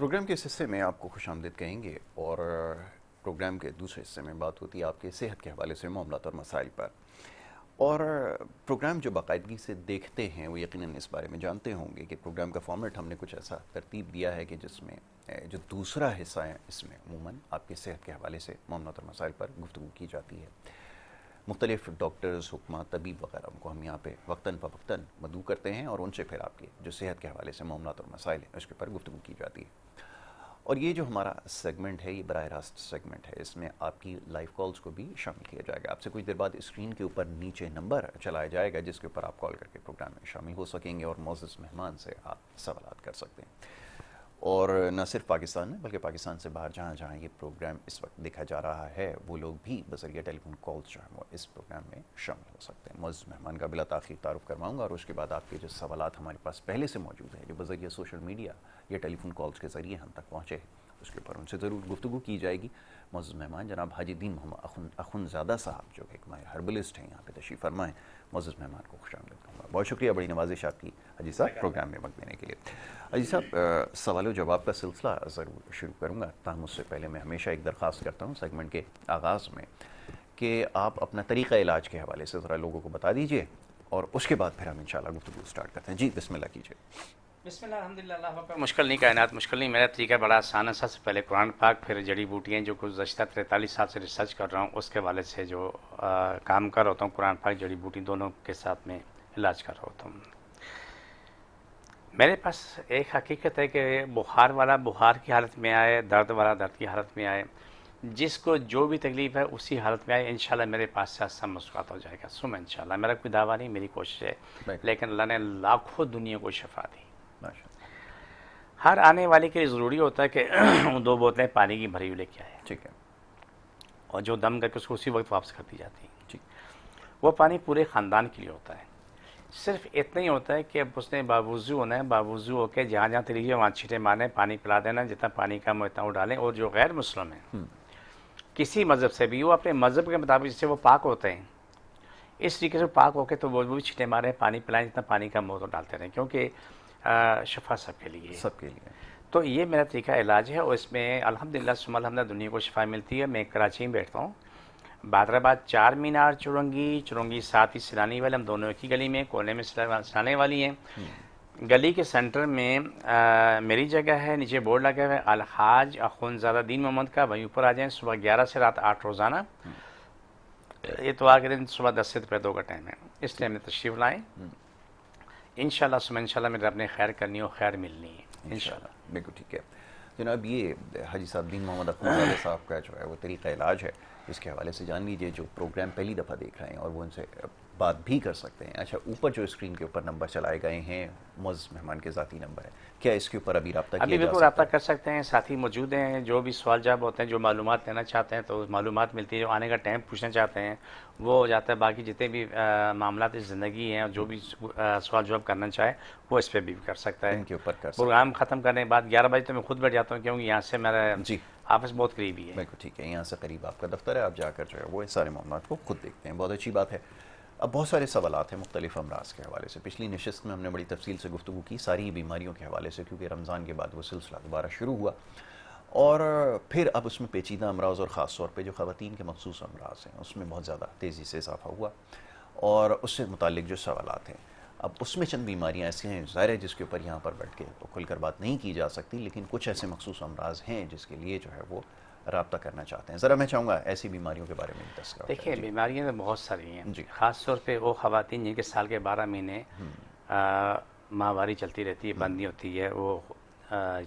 Programme के इस हिस्से में आपको खुशामदीद कहेंगे और प्रोग्राम के दूसरे हिस्से में बात होती है आपके सेहत के हवाले से मामलात और मसाइल पर। और प्रोग्राम जो बाकायदगी से देखते हैं वो यकीनन इस बारे में जानते होंगे कि प्रोग्राम का फॉर्मेट हमने कुछ ऐसा तरतीब दिया है कि जिसमें जो दूसरा हिस्सा है इसमें अमूमन आपके सेहत के हवाले से मामलात और मसाइल पर गुफ्तगू की जाती है। मुख्तलिफ डॉक्टर्स, हुक्मा, तबीब वगैरह को हम यहाँ पे वक्तन फ़वक्तन मदऊ करते हैं और उनसे फिर आपके जो सेहत के हवाले से मामलात और मसाइल हैं उसके ऊपर गुफ्तगू की जाती है। और ये जो हमारा सेगमेंट है ये बराह रास्त सेगमेंट है, इसमें आपकी लाइव कॉल्स को भी शामिल किया जाएगा। आपसे कुछ देर बाद स्क्रीन के ऊपर नीचे नंबर चलाया जाएगा जिसके ऊपर आप कॉल करके प्रोग्राम में शामिल हो सकेंगे और मौजूद मेहमान से आप सवालात कर सकते हैं। और न सिर्फ पाकिस्तान में बल्कि पाकिस्तान से बाहर जहाँ जहाँ ये प्रोग्राम इस वक्त देखा जा रहा है वो लोग भी बज़रिया टेलीफोन कॉल्स जो हैं वो इस प्रोग्राम में शामिल हो सकते हैं। मौजूद मेहमान का बिला ताख़ीर तारुफ़ करवाऊँगा और उसके बाद आपके जो सवालात हमारे पास पहले से मौजूद है जो बज़रिया सोशल मीडिया या टेलीफोन कॉल्स के ज़रिए हम तक पहुँचे उसके ऊपर उनसे ज़रूर गुफ्तगू की जाएगी। मौजूद मेहमान जनाब हाजी दीन मोहम्मद अखुनज़ादा साहब जो एक माहिर हर्बलिस्ट हैं यहाँ पे तशरीफ़ फरमाएँ। मौजूद मेहमान को खुशामदीद कहूँगा। बहुत शुक्रिया, बड़ी नवाजिश आपकी हाजी साहब प्रोग्राम में वक्त देने के लिए। हाजी साहब, सवाल जवाब का सिलसिला ज़रूर शुरू करूँगा, ताहम उससे पहले मैं हमेशा एक दरख्वास्त करता हूँ सेगमेंट के आगाज़ में कि आप अपना तरीक़ा इलाज के हवाले से ज़रा लोगों को बता दीजिए और उसके बाद फिर हम इंशाअल्लाह गुफ्तगू स्टार्ट करते हैं। जी बिस्मिल्लाह कीजिए। बिस्मिल्लाह अल्हम्दुलिल्लाह, अल्लाह पर मुश्किल नहीं, कायनात मुश्किल नहीं। मेरा तरीका बड़ा आसान है। सबसे पहले कुरान पाक, फिर जड़ी बूटियाँ जो गुज़श्ता 43 साल से रिसर्च कर रहा हूँ उसके हवाले से जो काम कर होता हूँ, कुरान पाक जड़ी बूटी दोनों के साथ में इलाज कर रहा होता हूँ। मेरे पास एक हकीकत है कि बुखार वाला बुखार की हालत में आए, दर्द वाला दर्द की हालत में आए, जिसको जो भी तकलीफ़ है उसी हालत में आए, इंशाल्लाह मेरे पास से सब मुस्कुरात हो जाएगा। सुम इंशाल्लाह, मेरा कोई दावा नहीं, मेरी कोशिश है, लेकिन अल्लाह ने लाखों दुनिया को शफा दी। हर आने वाले के लिए ज़रूरी होता है कि 2 बोतलें पानी की भरी हुई लेके आए, ठीक है, और जो दम करके उसको उसी वक्त वापस कर दी जाती है। ठीक, वो पानी पूरे ख़ानदान के लिए होता है। सिर्फ इतना ही होता है कि अब उसने बावुज़ू होना है, बावुज़ू होकर जहाँ जहाँ तरीके वहाँ छींटे मारने, पानी पिला देना, जितना पानी कम उतना वो डालें। और जो गैर मुस्लिम है किसी मज़हब से भी, वो अपने मज़हब के मुताबिक जिससे वो पाक होते हैं, इस तरीके से पाक होकर तो वो भी छींटे मारें, पानी पिलाएं, जितना पानी कम हो तो डालते रहें, क्योंकि शफा सबके लिए, सबके लिए। तो ये मेरा तरीका इलाज है और इसमें अल्हम्दुलिल्लाह सुम्मा अल्हम्दुलिल्लाह दुनिया को शफा मिलती है। मैं कराची में बैठता हूँ, बादराबाद 4 मीनार चुरंगी 7 ही सिलानी वाले, हम दोनों एक ही गली में, कोने में सिलाने वाली हैं। गली के सेंटर में मेरी जगह है, नीचे बोर्ड लगा हुआ है अलहाज अखुनज़ादा दीन मोहम्मद का। वहीं ऊपर आ जाएँ, सुबह 11 से रात 8 रोज़ाना। इतवार के दिन सुबह 10 से दोपहर 2 का टाइम है। इस टाइम में तशरीफ़ लाएँ, इंशाल्लाह सुबह इंशाल्लाह मेरे अपने खैर करनी और खैर मिलनी है इंशाल्लाह। बिल्कुल ठीक है जनाब। ये हाजी साहब दीन मोहम्मद अखुनज़ादा साहब का जो है वो तरीक़ा इलाज है, इसके हवाले से जान लीजिए जो प्रोग्राम पहली दफ़ा देख रहे हैं और वो उनसे बात भी कर सकते हैं। अच्छा, ऊपर जो स्क्रीन के ऊपर नंबर चलाए गए हैं मौजूद मेहमान के ज़ाती नंबर है, क्या इसके ऊपर अभी रब्ता अभी बिल्कुल रब्ता कर सकते हैं, साथी मौजूद हैं। जो भी सवाल जवाब होते हैं, जो मालूमात लेना चाहते हैं तो मालूमात मिलती है, जो आने का टाइम पूछना चाहते हैं वो हो जाता है। बाकी जितने भी मामलात ज़िंदगी हैं, जो भी सवाल जवाब करना चाहे वो इस पर भी कर सकता है। इनके ऊपर कर प्रोग्राम ख़त्म करने के बाद 11 बजे तो मैं खुद बैठ जाता हूँ, क्योंकि यहाँ से मेरा जी ऑफिस बहुत करीबी है। बिल्कुल ठीक है, यहाँ से करीब आपका दफ्तर है, आप जाकर जो है वो इस सारे मामलात को खुद देखते हैं। बहुत अच्छी बात है। अब बहुत सारे सवालात हैं मुख्तलिफ अमराज के हवाले से। पिछली नशिस्त में हमने बड़ी तफसील से गुफ्तगू की सारी बीमारियों के हवाले से, क्योंकि रमज़ान के बाद वो सिलसिला दोबारा शुरू हुआ और फिर अब उसमें पेचीदा अमराज और ख़ास तौर पे जो ख़वातीन के मखसूस अमराज हैं उसमें बहुत ज़्यादा तेज़ी से इजाफा हुआ और उससे मुतालिक जो सवालात हैं, अब उसमें चंद बीमारियाँ ऐसी हैं ज़ाहिर है जिसके ऊपर यहाँ पर बैठ के तो खुलकर बात नहीं की जा सकती, लेकिन कुछ ऐसे मखसूस अमराज हैं जिसके लिए जो है वो रब्ता करना चाहते हैं। ज़रा मैं चाहूँगा ऐसी बीमारियों के बारे में तस्करा। देखिए, बीमारियाँ तो बहुत सारी हैं जी, ख़ास तौर पे वो ख़वातीन जिनके साल के 12 महीने माहवारी चलती रहती है, बंद नहीं होती है, वो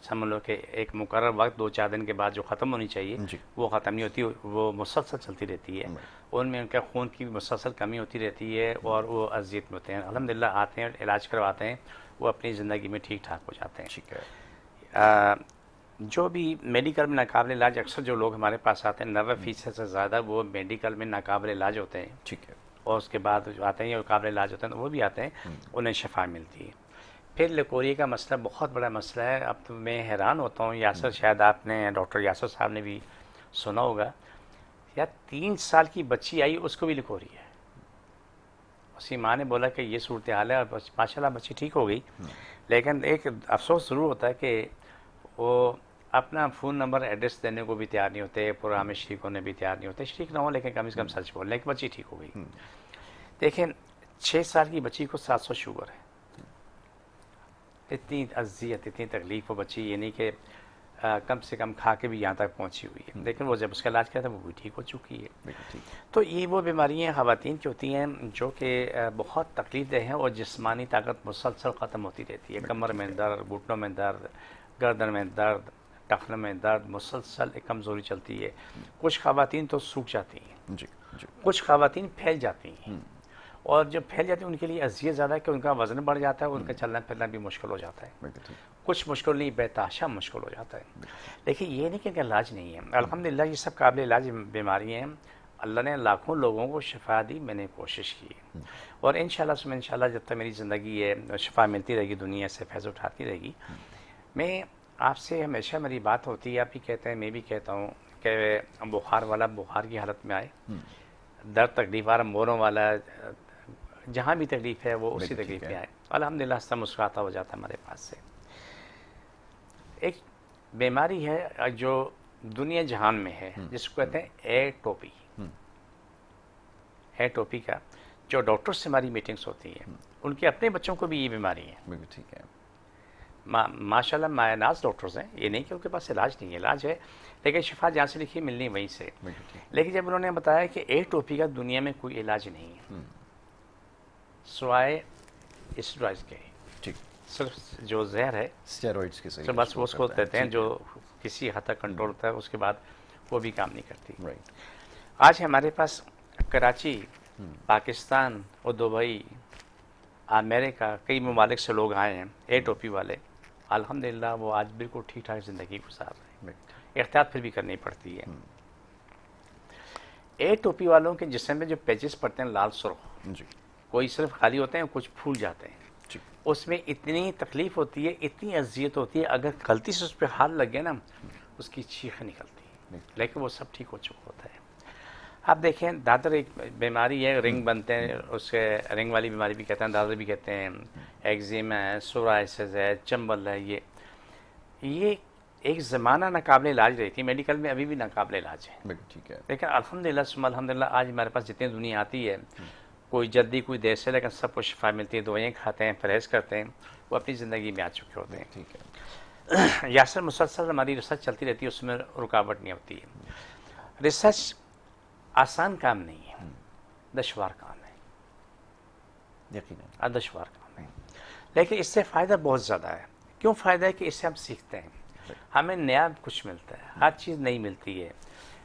समझ लो कि एक मुकर्रर वक्त 2-4 दिन के बाद जो ख़त्म होनी चाहिए वो ख़त्म नहीं होती, वो मुसलसल चलती रहती है। उनमें उनका खून की मुसलसल कमी होती रहती है और वो अज़ियत में होते हैं। अल्हम्दुलिल्लाह आते हैं, इलाज करवाते हैं, वो अपनी ज़िंदगी में ठीक ठाक हो जाते हैं। ठीक है। जो भी मेडिकल में नाकाबिल इलाज, अक्सर जो लोग हमारे पास आते हैं 90% से ज़्यादा वो मेडिकल में नाकाबिल इलाज होते हैं। ठीक है। और उसके बाद जो आते हैं, काबिल इलाज होते हैं, तो वो भी आते हैं, उन्हें शफा मिलती है। फिर लिकोरिया का मसला बहुत बड़ा मसला है। अब तो मैं हैरान होता हूँ, यासर, शायद आपने डॉक्टर यासर साहब ने भी सुना होगा, यार 3 साल की बच्ची आई, उसको भी लिकोरिया है। उसकी माँ ने बोला कि ये सूरत हाल है, और माशाल्लाह बच्ची ठीक हो गई, लेकिन एक अफसोस ज़रूर होता है कि वो अपना फ़ोन नंबर एड्रेस देने को भी तैयार नहीं होते, प्रोग्राम में शरीक होने भी तैयार नहीं होते। शरीक ना हो लेकिन कम से कम सच बोल लें कि बच्ची ठीक हो गई। देखें 6 साल की बच्ची को 700 शुगर है, इतनी अजियत इतनी तकलीफ वो बच्ची, ये नहीं कि कम से कम खा के भी यहाँ तक पहुँची हुई है, लेकिन वो जब उसका इलाज किया था वो भी ठीक हो चुकी है। तो ये वो बीमारियाँ ख़वातीन की होती हैं जो कि बहुत तकलीफ़देह हैं और जिस्मानी ताकत मुसलसल ख़त्म होती रहती है। कमर में दर्द, घुटनों में दर्द, गर्दन में दर्द, टखने में दर्द, मुसलसल एक कमज़ोरी चलती है। कुछ ख़वातीन तो सूख जाती हैं, कुछ ख़वातीन फैल जाती हैं, और जब फैल जाती है उनके लिए अजियत ज़्यादा है कि उनका वज़न बढ़ जाता है, उनका चलना फिरना भी मुश्किल हो जाता है। कुछ मुश्किल नहीं, बेतहाशा मुश्किल हो जाता है। लेकिन ये नहीं कि इनका इलाज नहीं है। अल्हम्दुलिल्लाह ये सब काबिल इलाज बीमारियाँ हैं। अल्लाह ने लाखों लोगों को शिफा दी, मैंने कोशिश की, और इंशाल्लाह जब तक मेरी ज़िंदगी है शिफा मिलती रहेगी, दुनिया से फैज़ उठाती रहेगी। मैं आपसे हमेशा मेरी बात होती है, आप भी कहते हैं, मैं भी कहता हूँ कि बुखार वाला बुखार की हालत में आए, दर्द तकलीफ़ वाला, मोरों वाला, जहाँ भी तकलीफ़ है वो उसी तकलीफ़ में आए। अल्हम्दुलिल्लाह सब मुस्कुराता हो जाता है हमारे पास से। एक बीमारी है जो दुनिया जहान में है, जिसको कहते हैं एटोपी। एटोपी का जो डॉक्टर से हमारी मीटिंग्स होती हैं, उनके अपने बच्चों को भी ये बीमारी है। ठीक है। माशाल्लाह मायनाज डॉक्टर्स हैं, ये नहीं कि उनके पास इलाज नहीं है, इलाज है, लेकिन शिफा जहाँ से लिखी मिलनी वहीं से। लेकिन जब उन्होंने बताया कि एटोपी का दुनिया में कोई इलाज नहीं है सिवाय स्टेरॉइड्स के, सिर्फ जो जहर है स्टेरॉइड्स के तो बस वो उसको देते हैं जो किसी हद तक कंट्रोल होता है, उसके बाद वो भी काम नहीं करती। आज हमारे पास कराची, पाकिस्तान और दुबई, अमेरिका, कई ममालिक से लोग आए हैं एटोपी वाले। अल्हम्दुलिल्लाह वो आज बिल्कुल ठीक ठाक ज़िंदगी गुजार रहे हैं। एहतियात फिर भी करनी पड़ती है। एटोपी वालों के जिस्म में जो पैचेस पड़ते हैं लाल सुर्ख, कोई सिर्फ खाली होते हैं, कुछ फूल जाते हैं, उसमें इतनी तकलीफ होती है, इतनी अजियत होती है, अगर गलती से उस पर हाथ लग गया ना, उसकी चीख निकलती है, लेकिन वो सब ठीक हो चुका होता है। आप देखें दादर एक बीमारी है, रिंग बनते हैं, उसके रिंग वाली बीमारी भी कहते हैं, दादर भी कहते हैं, एक्जिमा है, सोराइसिस है, चंबल है। ये एक ज़माना नाकाबिल इलाज रही थी, मेडिकल में अभी भी नाकाबिल इलाज है। ठीक है। लेकिन अल्हम्दुलिल्लाह आज हमारे पास जितनी दुनिया आती है, कोई जल्दी कोई देर से, लेकिन सबको शिफा मिलती है, दवाइयाँ खाते हैं, परहेज़ करते हैं, वो अपनी ज़िंदगी में आ चुके होते हैं। ठीक है। यासर मुसलसल हमारी रिसर्च चलती रहती है, उसमें रुकावट नहीं होती है। रिसर्च आसान काम नहीं है, दुश्वार काम है, यकीनन दुश्वार काम है, लेकिन इससे फ़ायदा बहुत ज़्यादा है। क्यों फ़ायदा है कि इससे हम सीखते हैं, हमें नया कुछ मिलता है, हर चीज़ नई मिलती है,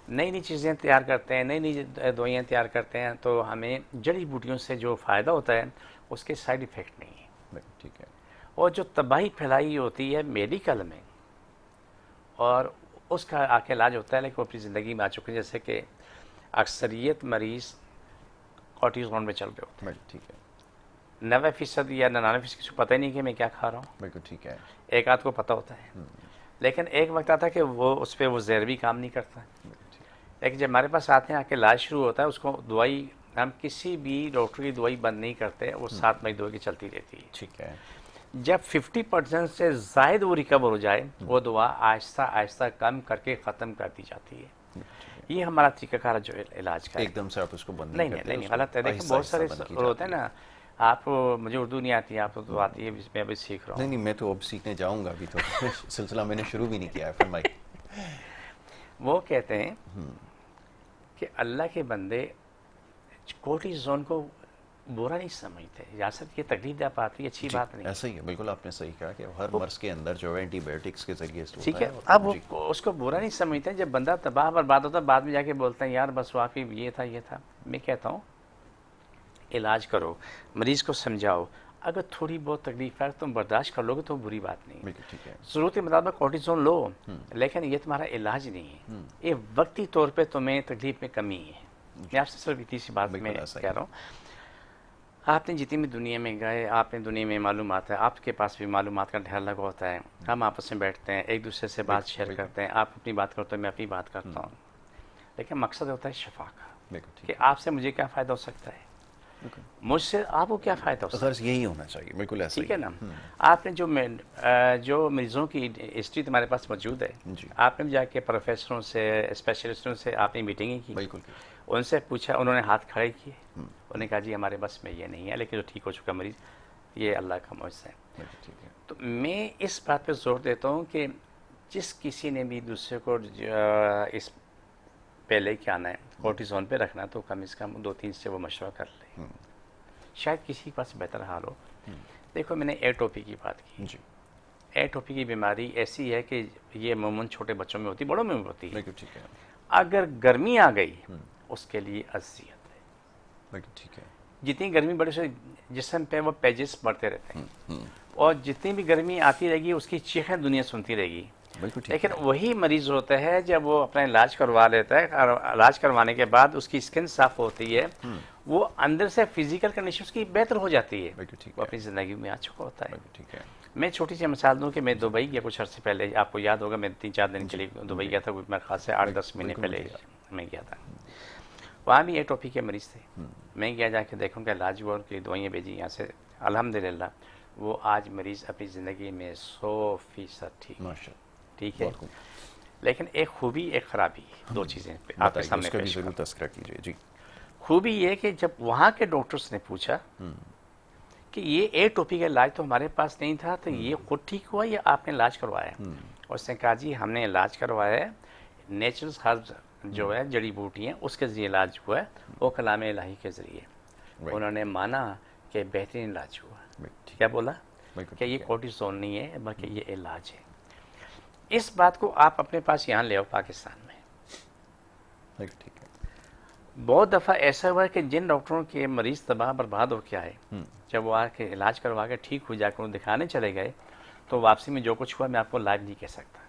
नई नई चीज़ें तैयार करते हैं, नई नई दवाइयाँ तैयार करते हैं, तो हमें जड़ी बूटियों से जो फ़ायदा होता है उसके साइड इफ़ेक्ट नहीं है। ठीक है। और जो तबाही फैलाई होती है मेडिकल में, और उसका आके इलाज होता है, लेकिन वो अपनी ज़िंदगी में आ चुके हैं। जैसे कि अक्सरियत मरीज़ कॉर्टिज़ोन में चल रहे होते हैं। ठीक है। 90% या 99% किसी को पता ही नहीं कि मैं क्या खा रहा हूँ। बिल्कुल ठीक है। एक आध को पता होता है, लेकिन एक वक्त आता है कि वो उस पर वो जहर भी काम नहीं करता। लेकिन जब हमारे पास आते हैं, आके इलाज शुरू होता है, उसको दवाई, हम किसी भी डॉक्टर की दवाई बंद नहीं करते, वो 7 महीने दवाई की चलती रहती है। ठीक है। जब 50% से ज़ायद वो रिकवर हो जाए, वो दवा आहिस्ता आहिस्ता कम करके ख़त्म कर दी जाती है। ये हमारा तरीक़ाकार जो इलाज का है। एकदम से आप उसको बंद नहीं गलत है। देखिए बहुत सारे होते हैं ना, आप, मुझे उर्दू नहीं आती है, आप तो आती है, मैं अभी सीख रहा हूँ। नहीं, मैं तो अब सीखने जाऊँगा, अभी तो सिलसिला मैंने शुरू भी नहीं किया है। फरमाइए। वो कहते हैं कि अल्लाह के बंदे कोर्टिज़ोन को बुरा नहीं समझते। यासर ये तकलीफ दे पाती है, अच्छी बात नहीं। ऐसा ही है, बिल्कुल आपने सही कहा कि हर मर्ज के अंदर जो है एंटीबायोटिक्स के जरिए से ठीक है। अब उसको बुरा नहीं समझते। जब बंदा तबाह बर्बाद होता है, बाद में जाके बोलते हैं यार बस वाकई ये था। मैं कहता हूँ इलाज करो, मरीज़ को समझाओ, अगर थोड़ी बहुत तकलीफ है तुम बर्दाश्त कर लोगे तो बुरी बात नहीं। ठीक है। ज़रूरत के मुताबिक कॉर्टिज़ोन लो, लेकिन ये तुम्हारा इलाज नहीं है, ये वक्ती तौर पे तुम्हें तकलीफ में कमी है। मैं आपसे सिर्फ इतनी सी बात में कह रहा हूँ। आपने जितनी भी दुनिया में गए, आपने दुनिया में मालूमात है, आपके पास भी मालूमात का ढेर लगा होता है, हम आपस में बैठते हैं, एक दूसरे से बात शेयर करते हैं, आप अपनी बात करते हो, मैं अपनी बात करता हूँ, लेकिन मकसद होता है शिफा का, कि आपसे मुझे क्या फ़ायदा हो सकता है। मुझसे आपको क्या फ़ायदा उससे? गर्ज यही होना चाहिए, बिल्कुल ऐसा ठीक ही है ना। आपने जो मरीज़ों की हिस्ट्री तुम्हारे पास मौजूद है, जी आपने जाके प्रोफेसरों से, स्पेशलिस्टों से आपने मीटिंगें की, बिल्कुल। उनसे पूछा, उन्होंने हाथ खड़े किए, उन्होंने कहा जी हमारे बस में ये नहीं है, लेकिन जो ठीक हो चुका मरीज़ ये अल्लाह का मुझसे है। बिल्कुल ठीक है। तो मैं इस बात पे जोर देता हूँ कि जिस किसी ने भी दूसरे को इस पहले क्या आना है कोर्टिसोन पे रखना, तो कम से कम 2-3 से वो मशवरा कर ले, शायद किसी के पास बेहतर हाल हो। देखो मैंने एटोपी की बात की। जी एटोपी की बीमारी ऐसी है कि ये अमूमन छोटे बच्चों में होती, बड़ों में भी होती है। बिल्कुल ठीक है। अगर गर्मी आ गई उसके लिए अजियत है। बिल्कुल ठीक है। जितनी गर्मी बढ़े से जिस्म पे वो पेजेस बढ़ते रहते हैं, और जितनी भी गर्मी आती रहेगी उसकी चीखें दुनिया सुनती रहेगी। बिल्कुल ठीक लेकिन है। वही मरीज होता है जब वो अपना इलाज करवा लेता है, इलाज करवाने के बाद उसकी स्किन साफ होती है, वो अंदर से फिजिकल कंडीशन उसकी बेहतर हो जाती है, बिल्कुल ठीक वो है। अपनी ज़िंदगी में आ चुका होता है। बिल्कुल ठीक है। मैं छोटी सी मिसाल दूं कि मैं दुबई गया कुछ अर्से पहले, आपको याद होगा मैं 3-4 दिन के लिए दुबई गया था, मेरे ख्याल से 8-10 महीने बिल्कुल पहले मुझे मैं गया था। वहाँ भी एटोपी के मरीज़ थे। मैं गया जाके देखूँ उनका इलाज हुआ, उनके लिए दवाइयाँ भेजी यहाँ से, अल्हम्दुलिल्लाह वो आज मरीज़ अपनी ज़िंदगी में 100% ठीक है। माशाअल्लाह। ठीक है। बहुत खूब। लेकिन एक खूबी एक खराबी, दो चीज़ें आपके बताइए, सामने उसका भी पेश ज़रूर करूं। तज़किरा कीजिए। जी खूबी ये कि जब वहाँ के डॉक्टर्स ने पूछा कि ये एटोपी का इलाज तो हमारे पास नहीं था, तो ये खुद ठीक हुआ या आपने इलाज करवाया? उसने कहा जी हमने इलाज करवाया है, नेचुरल हर्ब्स जो है जड़ी बूटी हैं उसके ज़रिए इलाज हुआ है, वो कलाम इलाही के ज़रिए। राइट। उन्होंने माना कि बेहतरीन इलाज हुआ। ठीक क्या है। बोला बिल्कुल कि ये ठीक है। कोर्टिसोन नहीं है बल्कि ये इलाज है। इस बात को आप अपने पास यहाँ ले आओ पाकिस्तान में। बिल्कुल ठीक है। बहुत दफ़ा ऐसा हुआ है कि जिन डॉक्टरों के मरीज तबाह बर्बाद हो के आए, जब वो आके इलाज करवा के ठीक हो जाकर दिखाने चले गए, तो वापसी में जो कुछ हुआ मैं आपको लाइव नहीं कह सकता।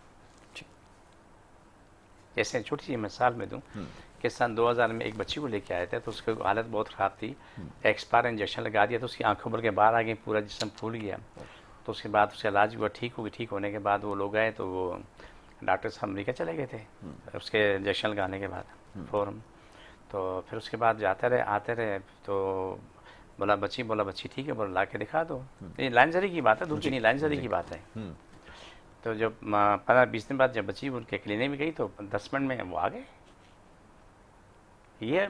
जैसे छोटी सी मिसाल में दूं कि सन 2000 में एक बच्ची को लेके आए थे, तो उसकी हालत बहुत ख़राब थी, एक्सपायर इंजेक्शन लगा दिया तो उसकी आंखों भर के बाहर आ गई, पूरा जिस्म फूल गया। तो उसके बाद उसका इलाज हुआ, ठीक हो गई। ठीक होने के बाद वो लोग आए तो वो डॉक्टर साहब अमरीका चले गए थे उसके इंजेक्शन लगाने के बाद फ़ौरन। तो फिर उसके बाद जाते रहे आते रहे, तो बोला बच्ची ठीक है, बोला ला के दिखा दो। ये लाइनजरी की बात है, दूर की नहीं, लाइनजरी की बात है। तो जब 15-20 दिन बाद जब बच्ची उनके क्लिनिक में गई तो 10 मिनट में वो आ गए। ये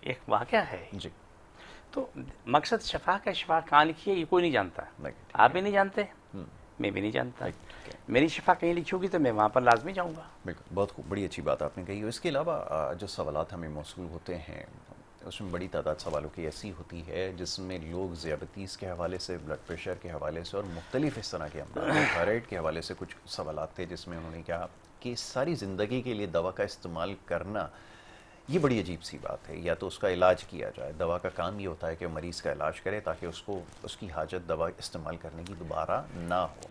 एक वाक़या है जी। तो मकसद शफा का शफा कहाँ लिखी है ये कोई नहीं जानता, आप भी नहीं जानते, मैं भी नहीं जानता। मेरी शफा कहीं लिखी होगी तो मैं वहाँ पर लाजमी जाऊँगा। बिल्कुल, बहुत खूब, बड़ी अच्छी बात आपने कही। इसके अलावा जो सवालात हमें मौसूल होते हैं उसमें बड़ी तादाद सवालों की ऐसी होती है जिसमें लोग ज़ियाबतीस के हवाले से, ब्लड प्रेशर के हवाले से और मुख्तलिफ इस तरह के अमराज, थायराइड के हवाले से कुछ सवालात थे जिसमें उन्होंने कहा कि सारी ज़िंदगी के लिए दवा का इस्तेमाल करना ये बड़ी अजीब सी बात है। या तो उसका इलाज किया जाए, दवा का काम ये होता है कि मरीज़ का इलाज करे ताकि उसको उसकी हाजत दवा इस्तेमाल करने की दोबारा ना हो।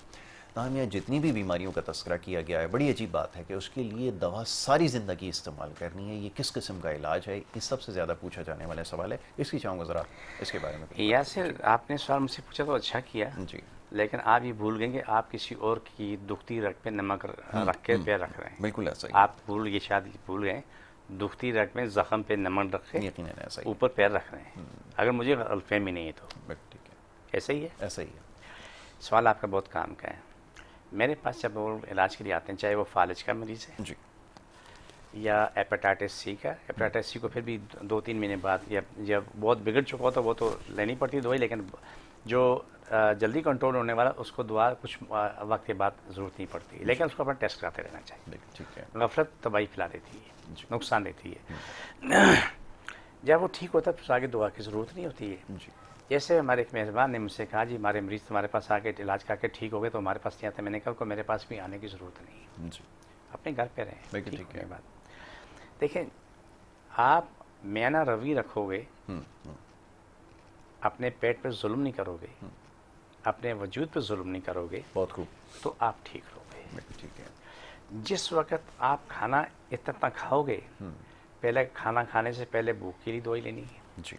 ताहम यहाँ जितनी भी बीमारियों का तस्करा किया गया है, बड़ी अजीब बात है कि उसके लिए दवा सारी ज़िंदगी इस्तेमाल करनी है। ये किस किस्म का इलाज है? ये सबसे ज़्यादा पूछा जाने वाला सवाल है। इसकी चाहूँगा ज़रा इसके बारे में। यासिर आपने सवाल मुझसे पूछा तो अच्छा किया जी, लेकिन आप ये भूल गए कि आप किसी और की दुखती रग पे नमक रख के पैर रख रहे हैं। बिल्कुल ऐसा ही। आप शायद भूल गए, दुखती रग में जख्म पे नमक रख के यकीनन ऐसा ही। ऊपर पैर रख रहे हैं। अगर मुझे गलतफहमी नहीं है तो ठीक है, ऐसा ही है। ऐसा ही है। सवाल आपका बहुत काम का है। मेरे पास जब वो इलाज के लिए आते हैं, चाहे वो फालिज का मरीज़ है जी, या हेपेटाइटिस सी का, हेपेटाइटिस सी को फिर भी 2-3 महीने बाद या जब बहुत बिगड़ चुका हो तो वो तो लेनी पड़ती है दवाई, लेकिन जो जल्दी कंट्रोल होने वाला उसको दवा कुछ वक्त के बाद ज़रूरत नहीं पड़ती, लेकिन उसको अपना टेस्ट कराते रहना चाहिए। ठीक है। गफलत तबाही फैला देती है, नुकसान देती है। जब वो ठीक होता है तो आगे दवा की ज़रूरत नहीं होती है। जी, जैसे हमारे एक मेहमान ने मुझसे कहा जी हमारे मरीज़ तुम्हारे पास आके इलाज करके ठीक हो गए तो हमारे पास नहीं आते। मैंने कहा को मेरे पास भी आने की ज़रूरत नहीं है, जी, अपने घर पे रहें ठीक ठीक होने है। के बाद। देखें, आप मैना रवि रखोगे, अपने पेट पे जुल्म नहीं करोगे, अपने वजूद पे जुल्म नहीं करोगे, बहुत खूब। तो आप ठीक रहोगे। ठीक है। जिस वक्त आप खाना इतना खाओगे, पहले खाना खाने से पहले भूख के लिए दवाई लेनी है, जी,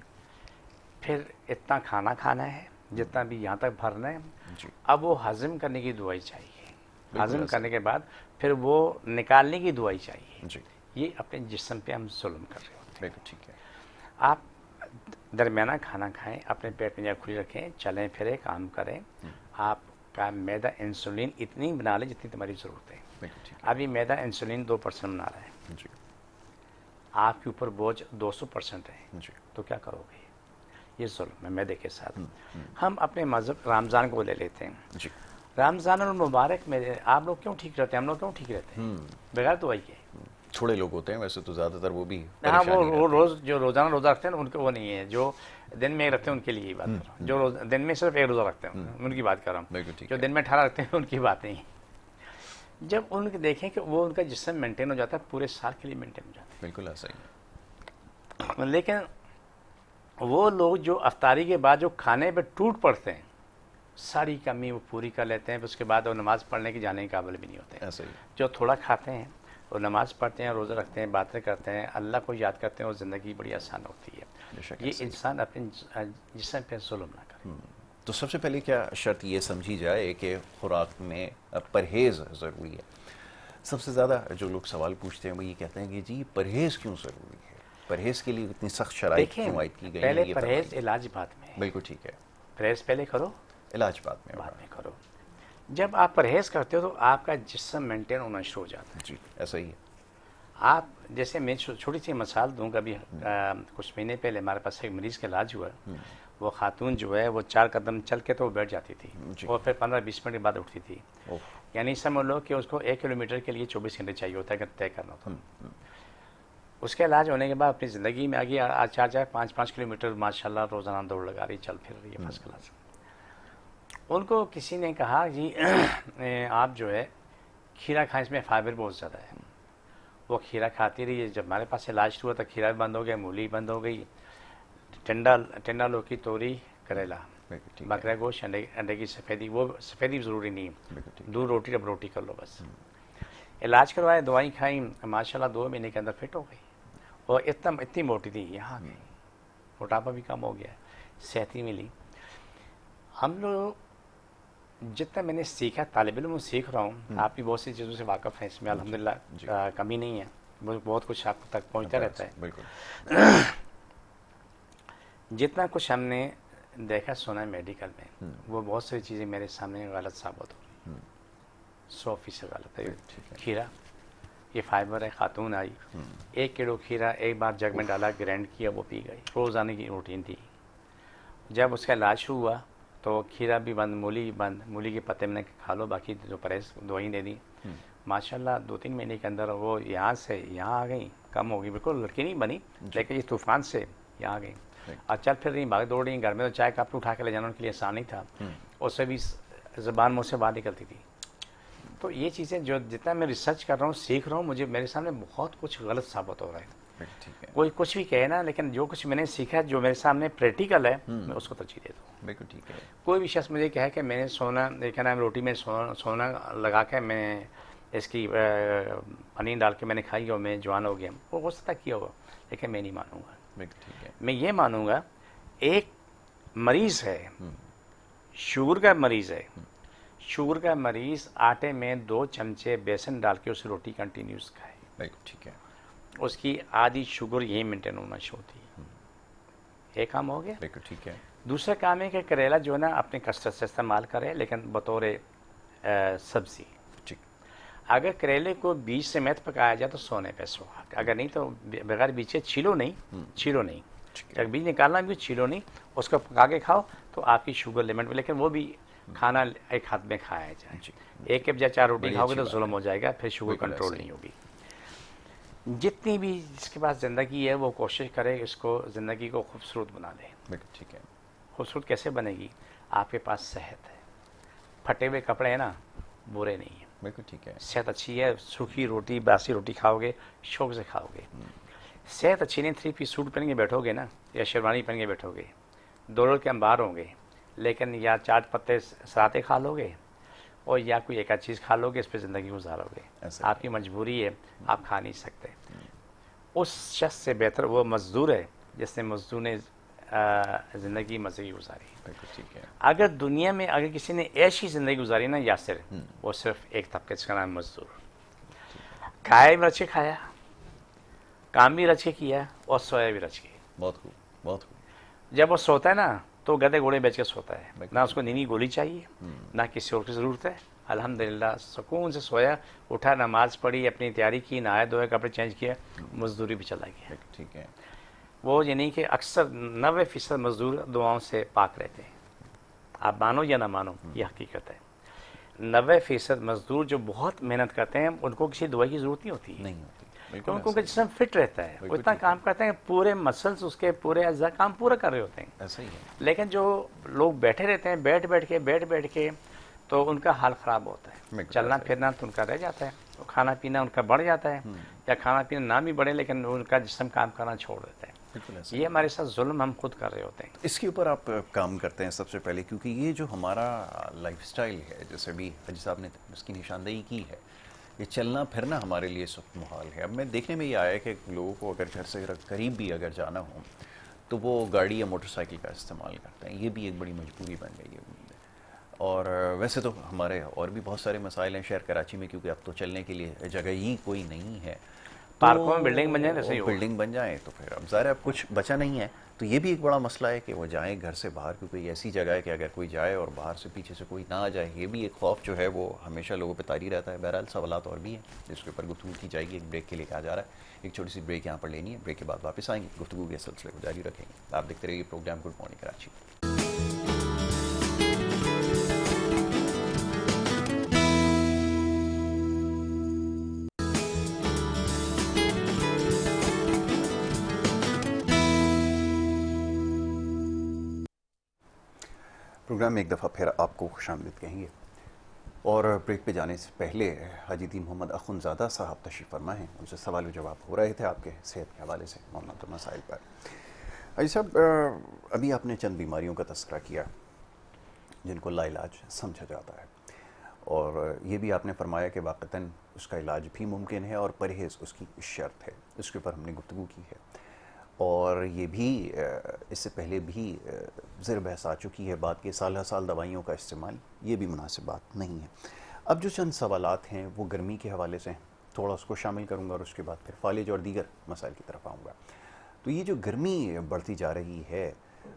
फिर इतना खाना खाना है जितना भी यहाँ तक भरना है, जी, अब वो हजम करने की दवाई चाहिए, हजम ऐसा करने के बाद फिर वो निकालने की दवाई चाहिए। जी, ये अपने जिस्म पे हम जुल्म कर रहे होते हैं। ठीक है। आप दरमियाना खाना खाएं, अपने पेट में जगह खुली रखें, चलें फिरें, काम करें। आपका मैदा इंसुलिन इतनी बना ले जितनी तुम्हारी ज़रूरत है। बिल्कुल ठीक अभी मैदा इंसुलिन 2% बना रहा है, है जी आपके ऊपर बोझ 200% है, जी तो क्या करोगे? ये जुल्म है मैदे के साथ। हम अपने मज़हब रमज़ान को ले लेते हैं। जी रमज़ान और मुबारक में आप लोग क्यों ठीक रहते हैं, हम लोग क्यों ठीक रहते हैं? बगैर दुआई के। थोड़े लोग होते हैं वैसे तो ज़्यादातर वो भी हाँ, वो परेशानी रहते हैं। रोज़ जो रोज़ाना रोज़ा रखते हैं ना, उनके वो नहीं है। जो दिन में रखते हैं उनके लिए ही बात कर रहा हूँ। जो दिन में सिर्फ एक रोज़ा रखते हैं उनकी बात कर रहा बिल्कुल हूँ। ठीक जो है। दिन में 18 रखते हैं उनकी बात नहीं है। जब उनके देखें कि वो उनका जिस्म मेंटेन हो जाता है, पूरे साल के लिए मेंटेन हो जाता बिल्कुल ऐसा ही है। है। लेकिन वो लोग जो अफ्तारी के बाद जो खाने पे टूट पड़ते हैं, सारी कमी वो पूरी कर लेते हैं, फिर उसके बाद वो नमाज़ पढ़ने की जाने के काबिल भी नहीं होते। ऐसा ही है। जो थोड़ा खाते हैं वो नमाज़ पढ़ते हैं, रोज़ा रखते हैं, बातें करते हैं, अल्लाह को याद करते हैं, और ज़िंदगी बड़ी आसान होती है। बेशक ये ऐसा ही है। इंसान अपने जिस्म पे जुल्म ना करे। तो सबसे पहले क्या शर्त ये समझी जाए कि खुराक में परहेज़ ज़रूरी है। सबसे ज़्यादा जो लोग सवाल पूछते हैं वो ये कहते हैं कि जी परहेज़ क्यों ज़रूरी है, परहेज़ के लिए इतनी सख्त शराइत देखें, क्यों आयद की गई हैं, पहले ये परहेज़, फरमाइए। इलाज बाद में। बिल्कुल ठीक है। परहेज़ पहले करो, इलाज बाद में बाद होगा। में करो। जब आप परहेज़ करते हो तो आपका जिस्म मेंटेन होना शुरू हो जाता है। जी ऐसा ही है। आप जैसे मैं छोटी सी मिसाल दूँ, कभी कुछ महीने पहले हमारे पास एक मरीज़ का इलाज हुआ। वो खातून जो है वो 4 कदम चल के तो वो बैठ जाती थी, जी। और फिर 15-20 मिनट के बाद उठती थी। ओह, यानी समझ लो कि उसको 1 किलोमीटर के लिए 24 घंटे चाहिए होता है अगर तय करना तो। उसके इलाज होने के बाद अपनी ज़िंदगी में आगे आज 4-4, 5-5 किलोमीटर माशाल्लाह रोज़ाना दौड़ लगा रही, चल फिर रही है, फर्स्ट क्लास। उनको किसी ने कहा जी आप जो है खीरा खाएं, इसमें फाइबर बहुत ज़्यादा है। वो खीरा खाती रही है। जब हमारे पास इलाज हुआ तो खीरा भी बंद हो गया, मूली बंद हो गई, टिंडा लौकी, तोरी, करेला, बिल्कुल ठीक है। बकरा गोश्त, अंडे की सफ़ेदी। वो सफ़ेदी ज़रूरी नहीं बिल्कुल है, ठीक है। दूध रोटी, अब रोटी कर लो बस। इलाज करवाया, दवाई खाई, माशाल्लाह 2 महीने के अंदर फिट हो गई। और इतनी मोटी थी, यहाँ आ गई, मोटापा भी कम हो गया, सेहत ही मिली। हम लोग जितना मैंने सीखा, तालिब इल्म सीख रहा हूँ, आप भी बहुत सी चीज़ों से वाकिफ़ हैं, इसमें जी। अल्हम्दुलिल्लाह कमी नहीं है, बहुत कुछ आप तक पहुँचता रहता है। बिल्कुल जितना कुछ हमने देखा सुना है मेडिकल में, वो बहुत सारी चीज़ें मेरे सामने गलत साबित हो रही, 100% गलत है। ठीक है। खीरा ये फाइबर है, खातून आई 1 किलो खीरा एक बार जग में डाला, ग्राइंड किया, वो पी गई। रोज़ाना की रूटीन थी। जब उसका इलाज हुआ तो खीरा भी बंद, मूली भी बंद। मूली के पत्ते मैंने खा लो, बाकी जो परहेज दवाई दे दी। माशाल्लाह 2-3 महीने के अंदर वो यहाँ से यहाँ आ गई, कम हो गई, बिल्कुल लड़की नहीं बनी, लेकिन इस तूफान से यहाँ आ गई। और चल फिर रही, भाग दौड़ रही। घर में तो चाय कप उठा के ले जाना उनके लिए आसान नहीं था, उससे भी ज़बान मुँह से बाहर निकलती थी। तो ये चीज़ें जो जितना मैं रिसर्च कर रहा हूँ, सीख रहा हूँ, मुझे मेरे सामने बहुत कुछ गलत साबित हो रहा है। ठीक है। कोई कुछ भी कहे ना, लेकिन जो कुछ मैंने सीखा है, जो मेरे सामने प्रैक्टिकल है, मैं उसको तरजीह देता हूँ। बिल्कुल ठीक है। कोई भी शख्स मुझे कहे कि मैंने सोना देखा ना, रोटी में सोना लगा के मैं इसकी पनीर डाल के मैंने खाई और मैं जवान हो गया, वो हो सकता किया होगा, लेकिन मैं नहीं मानूंगा। बिल्कुल ठीक है। मैं ये मानूंगा, एक मरीज़ है, शुगर का मरीज़ है, शुगर का मरीज़ आटे में 2 चमचे बेसन डाल के उस रोटी कंटिन्यूस खाए, बिल्कुल ठीक है। उसकी आधी शुगर यही मेंटेन होना शुरू होती है। एक काम हो गया। बिल्कुल ठीक है। दूसरा काम है कि करेला जो है ना अपने कसरत से इस्तेमाल करें, लेकिन बतौर सब्ज़ी। ठीक। अगर करेले को बीज समेत पकाया जाए तो सोने पे सुहागा, अगर नहीं तो बगैर बीज के छीलो नहीं। अगर बीज निकालना भी छीलो नहीं, उसको पका के खाओ तो आपकी शुगर लिमिट में, लेकिन वो भी खाना एक हाथ में खाया जाए। एक के बजाय 4 रोटी खाओगे तो जुल्म हो जाएगा, फिर शुगर कंट्रोल नहीं होगी। जितनी भी जिसके पास ज़िंदगी है वो कोशिश करे इसको, ज़िंदगी को खूबसूरत बना दे। बिल्कुल ठीक है। खूबसूरत कैसे बनेगी? आपके पास सेहत है, फटे हुए कपड़े हैं ना, बुरे नहीं है। बिल्कुल ठीक है। सेहत अच्छी है, सूखी रोटी, बासी रोटी खाओगे, शौक से खाओगे। सेहत अच्छी नहीं, 3 पीस सूट पहन के बैठोगे ना, या शेरवानी पहन के बैठोगे, दौड़ के अंबार होंगे, लेकिन या 4 पत्ते सराते खा लोगे और या कोई एक आध चीज़ खा लोगे, इस पर ज़िंदगी गुजारोगे। आपकी मजबूरी है, आप खा नहीं सकते। उस शख्स से बेहतर वो मजदूर है जिसने मजदूर ने ज़िंदगी मज़े की गुजारी। बिल्कुल ठीक है। अगर दुनिया में अगर किसी ने ऐसी ज़िंदगी गुजारी ना यासिर, वो सिर्फ एक तबके, जिसका नाम मजदूर। खाया भी रच के खाया, काम भी रच के किया और सोया भी रच के। बहुत खूब, बहुत खूब। जब वो सोता है ना तो गधे घोड़े बेच के सोता है, ना उसको नींद की गोली चाहिए ना किसी और की ज़रूरत है। अल्हम्दुलिल्लाह सुकून से सोया, उठा, नमाज पढ़ी, अपनी तैयारी की, नहाए धोए, कपड़े चेंज किए, मजदूरी भी चला गया। ठीक है। वो यानी कि अक्सर 90% मजदूर दुआओं से पाक रहते हैं। आप मानो या ना मानो, ये हकीकत है। 90% मजदूर जो बहुत मेहनत करते हैं उनको किसी दवाई की ज़रूरत नहीं होती है, नहीं होती, बिल्कुल क्योंकि उनका ऐसा जिस्म फिट रहता है, वो इतना काम करते हैं, पूरे मसल्स उसके पूरे अज़्ज़ा काम पूरा कर रहे होते हैं। ऐसा ही है। लेकिन जो लोग बैठे रहते हैं बैठ बैठ के तो उनका हाल ख़राब होता है, बिल्कुल चलना ऐसा ही। फिरना तो उनका रह जाता है, तो खाना पीना उनका बढ़ जाता है, या खाना पीना ना भी बढ़े लेकिन उनका जिस्म काम करना छोड़ देता है। बिल्कुल ऐसा ये ही। हमारे साथ जुल्म हम खुद कर रहे होते हैं। इसके ऊपर आप काम करते हैं सबसे पहले, क्योंकि ये जो हमारा लाइफस्टाइल है, जैसे भी हाजी साहब ने इसकी निशानदेही की है, ये चलना फिरना हमारे लिए सुख मुहाल है। अब मैं देखने में ये आया है कि लोगों को अगर घर से करीब भी अगर जाना हो तो वो गाड़ी या मोटरसाइकिल का इस्तेमाल करते हैं। ये भी एक बड़ी मजबूरी बन गई है। और वैसे तो हमारे और भी बहुत सारे मसाइल हैं शहर कराची में, क्योंकि अब तो चलने के लिए जगह ही कोई नहीं है। पार्कों में बिल्डिंग बन जाए ना, सही तो होगा। बिल्डिंग बन जाए तो फिर अब ज़ाहिर है अब कुछ बचा नहीं है। तो ये भी एक बड़ा मसला है कि वो जाएं घर से बाहर, क्योंकि ये ऐसी जगह है कि अगर कोई जाए और बाहर से पीछे से कोई ना आ जाए, ये भी एक खौफ जो है वो हमेशा लोगों पे तारी रहता है। बहरहाल सवालात और भी हैं जिसके ऊपर गुफ्तगू की जाएगी। एक ब्रेक के लिए कहा जा रहा है, एक छोटी सी ब्रेक यहाँ पर लेनी है, ब्रेक के बाद वापस आएंगे, गुफ्तगू के सिलसिले को जारी रखेंगे। आप देखते रहिए programme good morning Karachi. Programme में एक दफ़ा फिर आपको खुशामदीद कहेंगे, और ब्रेक पे जाने से पहले हाजी दीन मोहम्मद अखुनज़ादा साहब तशरीफ़ फरमा हैं, उनसे सवाल जवाब हो रहे थे आपके सेहत के हवाले से मामलात और मसाइल पर। हाजी साहब, अभी आपने चंद बीमारियों का तस्करा किया जिनको लाइलाज समझा जाता है, और ये भी आपने फरमाया कि वाक़तन उसका इलाज भी मुमकिन है और परहेज़ उसकी शर्त है। इसके ऊपर हमने गुफ्तगू की है, और ये भी इससे पहले भी ज़र बहस आ चुकी है बात कि साल साल दवाइयों का इस्तेमाल ये भी मुनासिब बात नहीं है। अब जो चंद सवालात हैं वो गर्मी के हवाले से हैं, थोड़ा उसको शामिल करूँगा और उसके बाद फिर फालिज और दीगर मसाइल की तरफ आऊँगा। तो ये जो गर्मी बढ़ती जा रही है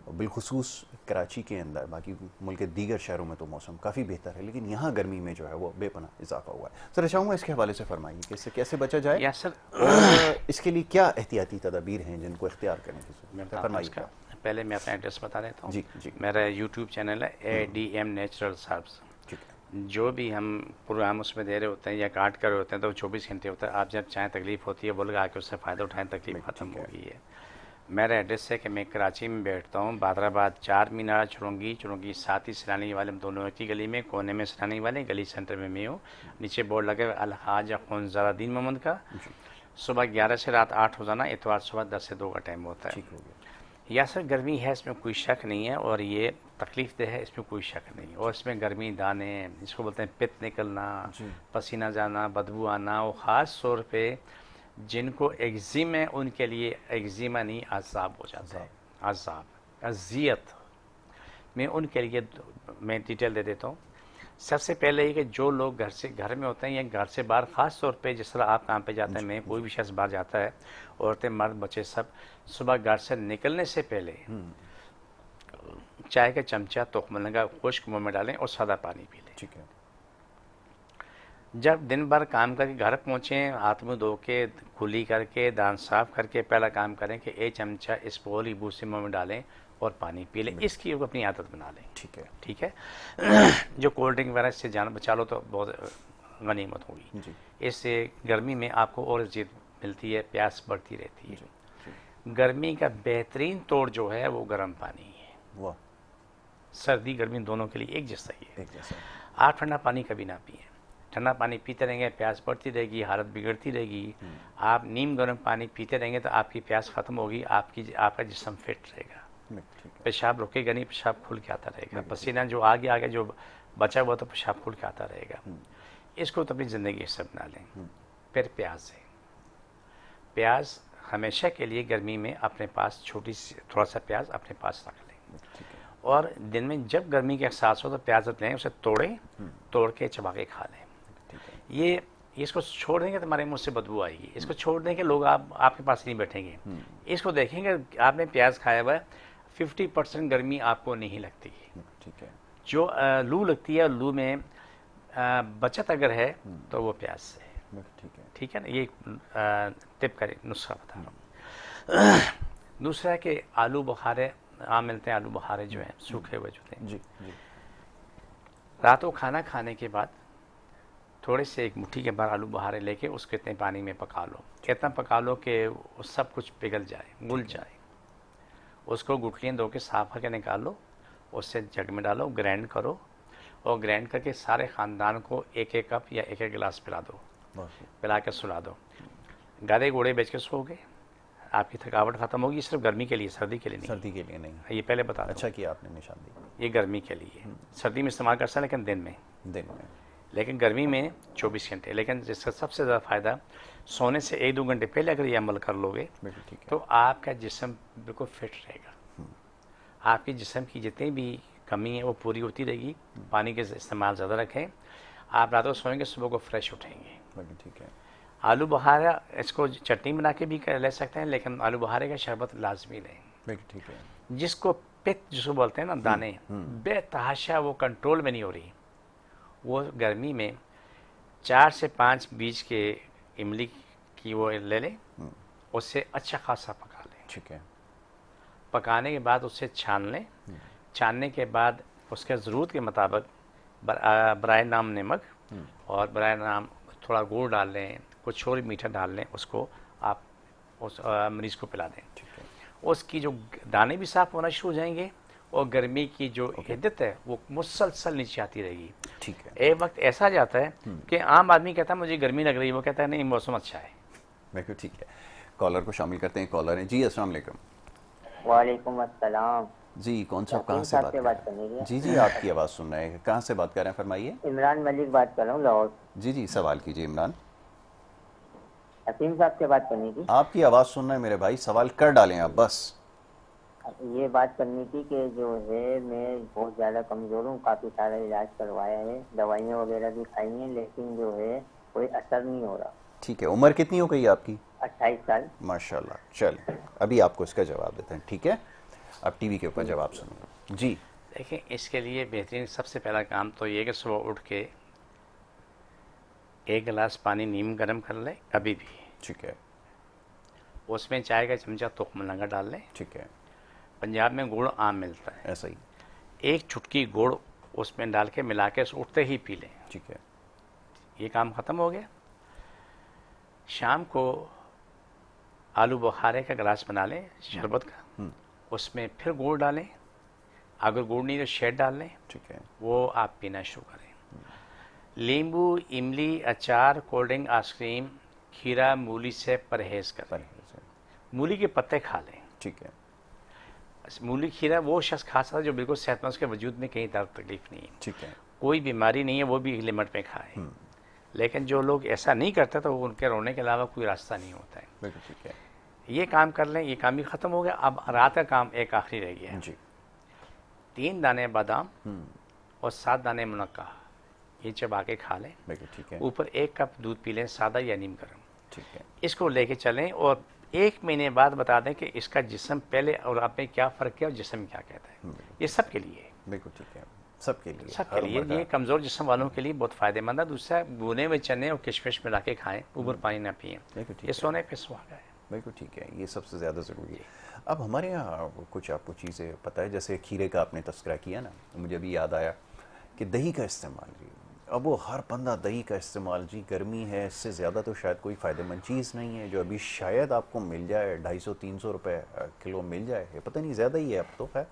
बिलखुसूस कराची के अंदर, बाकी मुल्क के दीगर शहरों में तो मौसम काफ़ी बेहतर है, लेकिन यहाँ गर्मी में जो है वो बेपनाह इजाफा हुआ है। सर चाहूँगा इसके हवाले से फरमाइए कि इससे कैसे बचा जाए, या सर, और इसके लिए क्या एहतियाती तदाबीर हैं जिनको इख्तियार करने की मैं ज़रूरत है, फरमाइए। इसका पहले मैं अपना एड्रेस बता देता हूँ। जी जी मेरा यूट्यूब चैनल है ADM नेचुरल हर्ब्स। ठीक है। जो भी हम प्रोग्राम उसमें दे रहे होते हैं या काट कर रहे होते हैं तो 24 घंटे होता है। आप जब चाहें तकलीफ़ होती है बोल आके उससे फ़ायदा उठाएं, तकलीफ ख़त्म ठीक है। होगी है। मेरा एड्रेस है कि मैं कराची में बैठता हूँ, बादराबाद 4 मीनार, चुरंगी 7 ही सरानी वाले दोनों की गली में, कोने में सरानी वाले गली सेंटर में मैं हूँ। नीचे बोर्ड लगे अलहाज अखुनज़ारुद्दीन मोहम्मद का। सुबह 11 से रात 8 रोज़ाना, इतवार सुबह 10 से 2 का टाइम होता है। ठीक हो गया। या सर गर्मी है, इसमें कोई शक नहीं है, और ये तकलीफ दे है, इसमें कोई शक नहीं। और इसमें गर्मी दाने, इसको बोलते हैं पित्त निकलना, पसीना जाना, बदबू आना, वो ख़ास तौर पे जिनको एग्जिम है उनके लिए एग्जिमा नहीं अज़ाब हो जाता है। अज़ाब, अज़ियत में उनके लिए मैं डिटेल दे देता हूँ। सबसे पहले ये कि जो लोग घर में होते हैं या घर से बाहर, ख़ास तौर पे जिस तरह आप काम पे जाते हैं, मैं कोई भी शख्स बाहर जाता है, औरतें मर्द बच्चे सब, सुबह घर से निकलने से पहले चाय का चमचा तुखमलंगा खुश्क मुँह में डालें और सादा पानी पी लें। ठीक है। जब दिन भर काम करके घर पहुँचें, हाथ मुँह धो के, कुली करके, दांत साफ करके पहला काम करें कि 1 चमचा इस पोली बूसे मुँह में डालें और पानी पी लें। इसकी अपनी आदत बना लें। ठीक है। ठीक है। जो कोल्ड ड्रिंक वगैरह से जान बचा लो तो बहुत गनीमत होगी। जी। इससे गर्मी में आपको और जिद मिलती है, प्यास बढ़ती रहती है। गर्मी का बेहतरीन तोड़ जो है वो गर्म पानी है। वाह। सर्दी गर्मी दोनों के लिए एक जैसा ही है। एक जैसा। आप ठंडा पानी कभी ना पिए। ठंडा पानी पीते रहेंगे प्यास बढ़ती रहेगी, हालत बिगड़ती रहेगी। आप नीम गर्म पानी पीते रहेंगे तो आपकी प्यास ख़त्म होगी, आपका जिस्म फिट रहेगा, पेशाब रुकेगा नहीं, पेशाब खुल के आता रहेगा, पसीना जो आगे जो बचा हुआ तो पेशाब खुल के आता रहेगा। इसको तो अपनी ज़िंदगी से बना लें। फिर प्याज है। प्याज हमेशा के लिए गर्मी में अपने पास छोटी सी थोड़ा सा प्याज अपने पास रख लें, और दिन में जब गर्मी के एहसास हो तो प्याज लें, उसे तोड़ के चबा के खा लें। ये इसको छोड़ देंगे तो हमारे मुंह से बदबू आएगी। इसको छोड़ देंगे लोग आपके पास नहीं बैठेंगे। इसको देखेंगे आपने प्याज खाया हुआ है, 50% गर्मी आपको नहीं लगती। ठीक है। जो लू लगती है, लू में बचत अगर है तो वो प्याज से है। ठीक है। ठीक है ना, ये टिप का नुस्खा बता रहा हूँ। दूसरा है कि आलू बुखारे आम मिलते हैं, आलू बुखारे जो हैं सूखे हुए जो हैं, जी जी। रात को खाना खाने के बाद थोड़े से एक मुट्ठी के बाहर आलू बुखारे लेके उसको इतने पानी में पका लो, इतना पका लो कि वो सब कुछ पिघल जाए, घुल जाए। उसको गुठलियाँ धो के साफ करके निकाल लो, उससे जग में डालो, ग्राइंड करो, और ग्राइंड करके सारे ख़ानदान को एक एक कप या एक एक गिलास पिला दो, पिला के सुला दो। गाधे घोड़े बेच के सोओगे, आपकी थकावट खत्म होगी। सिर्फ गर्मी के लिए, सर्दी के लिए नहीं। सर्दी के लिए नहीं, ये पहले बता दो। अच्छा किया आपने निशान दी। ये गर्मी के लिए, सर्दी में इस्तेमाल कर सकते हैं लेकिन दिन में, लेकिन गर्मी में 24 घंटे। लेकिन जिसका सबसे ज़्यादा फ़ायदा, सोने से 1-2 घंटे पहले अगर ये अमल कर लोगे तो आपका जिस्म बिल्कुल फिट रहेगा। आपकी जिस्म की जितनी भी कमी है वो पूरी होती रहेगी। पानी के इस्तेमाल ज़्यादा रखें। आप रात को सोएंगे, सुबह को फ्रेश उठेंगे। ठीक है। आलू बुखारा, इसको चटनी बना के भी ले सकते हैं, लेकिन आलू बुखारे का शरबत लाजमी लें। ठीक है। जिसको पित्त जिसको बोलते हैं ना, दाने, बेतहाशा वो कंट्रोल में नहीं हो रही, वो गर्मी में 4 से 5 बीज के इमली की वो ले लें, उससे अच्छा खासा पका लें। ठीक है। पकाने के बाद उससे छान लें। छानने के बाद उसके ज़रूरत के मुताबिक बराए नाम नमक और बराए नाम थोड़ा गुड़ डाल लें, कुछ और मीठा डाल लें, उसको आप उस मरीज़ को पिला दें। उसकी जो दाने भी साफ़ होना शुरू हो जाएंगे और गर्मी की जो हिद्दत है वो मुसलसल नीचे आती रहेगी। ठीक है। एक वक्त ऐसा आ जाता है कि आम आदमी कहता है मुझे गर्मी लग रही है, वो कहता है नहीं मौसम अच्छा है। बिल्कुल ठीक है। कॉलर को शामिल करते हैं। कॉलर हैं जी, अस्सलाम वालेकुम। वालेकुम अस्सलाम। जी, कौन सा, कहाँ से बात कर रहे हैं? जी जी, आपकी आवाज़ सुन रहे हैं। कहाँ से बात कर रहे हैं, फरमाइए। इमरान मलिक बात कर रहा हूँ, लाहौर। जी जी, सवाल कीजिए इमरान। हसीम साहब से बात करनी थी। आपकी आवाज़ सुन रहे हैं मेरे भाई, सवाल कर डालें आप बस। ये बात करनी थी कि जो है मैं बहुत ज़्यादा कमज़ोर हूँ, काफ़ी सारा इलाज करवाया है, दवाइयाँ वगैरह भी खाई हैं, लेकिन जो है कोई असर नहीं हो रहा। ठीक है। उम्र कितनी हो गई आपकी? 28 साल। माशाल्लाह। चलिए, अभी आपको इसका जवाब देते हैं। ठीक है, अब टीवी के ऊपर जवाब सुनिए जी। देखिए, इसके लिए बेहतरीन सबसे पहला काम तो ये कि सुबह उठ के 1 गिलास पानी नीम गर्म कर लें अभी भी। ठीक है। उसमें चाय का चमचा तुखमलंगा डाल लें। ठीक है। पंजाब में गुड़ आम मिलता है, ऐसा ही। 1 चुटकी गुड़ उसमें डाल के मिला के उठते ही पी लें। ठीक है। ये काम ख़त्म हो गया। शाम को आलू बुखारे का गिलास बना लें शरबत का, उसमें फिर गुड़ डालें, अगर गुड़ नहीं तो शहद डाल लें। ठीक है। वो आप पीना शुरू करें। नींबू, इमली, अचार, कोल्ड ड्रिंक, आइसक्रीम, खीरा, मूली से परहेज़ करें। मूली के पत्ते खा लें। ठीक है। मूली खीरा वो शख्स खा सकता है जो बिल्कुल सेहतमंद, उसके वजूद में कहीं दर्द तकलीफ नहीं है, ठीक है, कोई बीमारी नहीं है, वो भी लिमिट में खाए। लेकिन जो लोग ऐसा नहीं करते तो उनके रोने के अलावा कोई रास्ता नहीं होता है। बिल्कुल ठीक है। ये काम कर लें, ये काम भी ख़त्म हो गया। अब रात का काम एक आखिरी रह गया जी। 3 दाने बादाम और 7 दाने मुनक्का, ये चबा के खा लें। बिल्कुल ठीक है। ऊपर 1 कप दूध पी लें, सादा या नीम गर्म। ठीक है। इसको लेके चलें और 1 महीने बाद बता दें कि इसका जिस्म पहले और आप में क्या फ़र्क किया और जिस्म क्या कहता है। ये सब के लिए, बिल्कुल ठीक है, सबके लिए, सबके लिए। ये कमज़ोर जिस्म वालों के लिए बहुत फ़ायदेमंद है। दूसरा, भुने हुए चने और किशमिश मिला के खाएं, ऊपर पानी ना पिएं, ये सोने पे सुहागा है। बिल्कुल ठीक है, ये सबसे ज़्यादा ज़रूरी है। अब हमारे यहाँ कुछ आपको चीज़ें पता है, जैसे खीरे का आपने तस्करा किया ना, मुझे भी याद आया कि दही का इस्तेमाल जी, अब वो हर बंदा दही का इस्तेमाल जी, गर्मी है, इससे ज़्यादा तो शायद कोई फ़ायदेमंद चीज़ नहीं है जो अभी शायद आपको मिल जाए, 250-300 रुपये किलो मिल जाए, पता नहीं ज़्यादा ही है अब तो, है